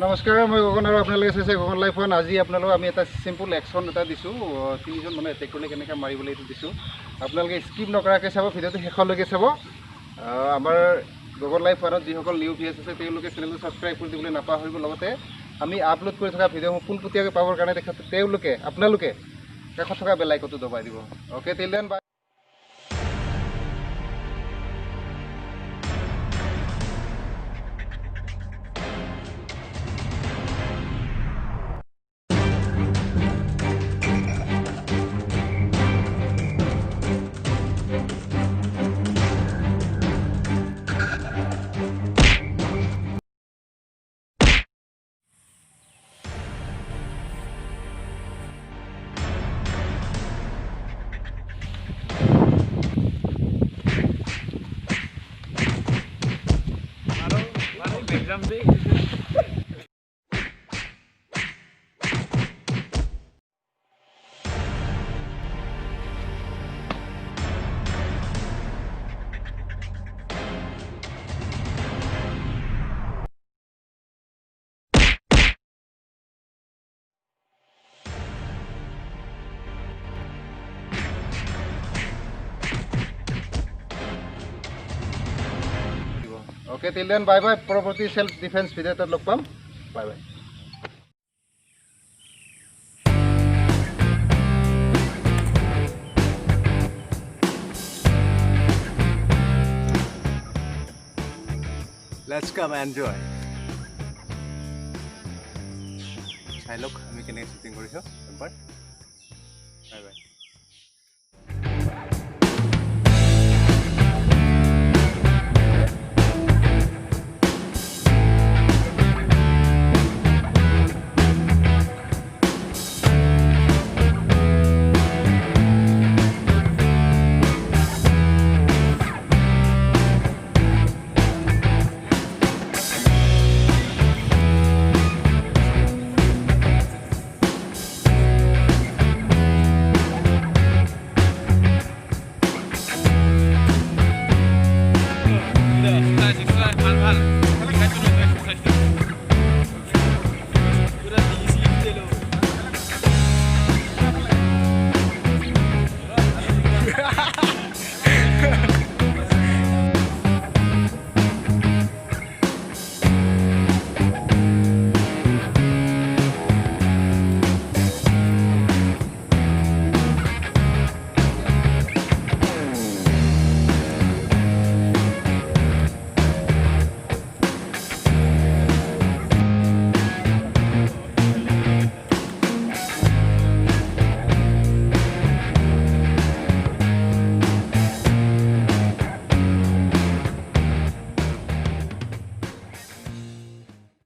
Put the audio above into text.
নমস্কাৰ, মই গগন আৰু আপোনালোকে চাইছে গগন লাইফ ওৱান। আজি আপোনালোকক আমি এটা চিম্পল একশ্যন এটা দিছোঁ। তিনিজন মানুহ এটেক কৰিলে কেনেকৈ মাৰিবলৈ এইটো দিছোঁ। আপোনালোকে স্কিপ নকৰাকৈ চাব, ভিডিঅ'টো শেষলৈকে চাব। আমাৰ গগন লাইফ ওৱানত যিসকল নিউ ভিউৱাৰ্ছ আছে তেওঁলোকে চেনেলটো ছাবস্ক্ৰাইব কৰি দিবলৈ নাপাহৰিব। লগতে আমি আপলোড কৰি থকা ভিডিঅ'সমূহ পোনপটীয়াকৈ পাবৰ কাৰণে আপোনালোকে কাষত থকা বেল আইকনটো দবাই দিব। Okay, till then bye. exam day. Okay, till then, bye bye. Property self defense video tat log pam. Bye bye. Let's come enjoy. Chai log, আমি কেনে shooting কৰিছো এবাৰ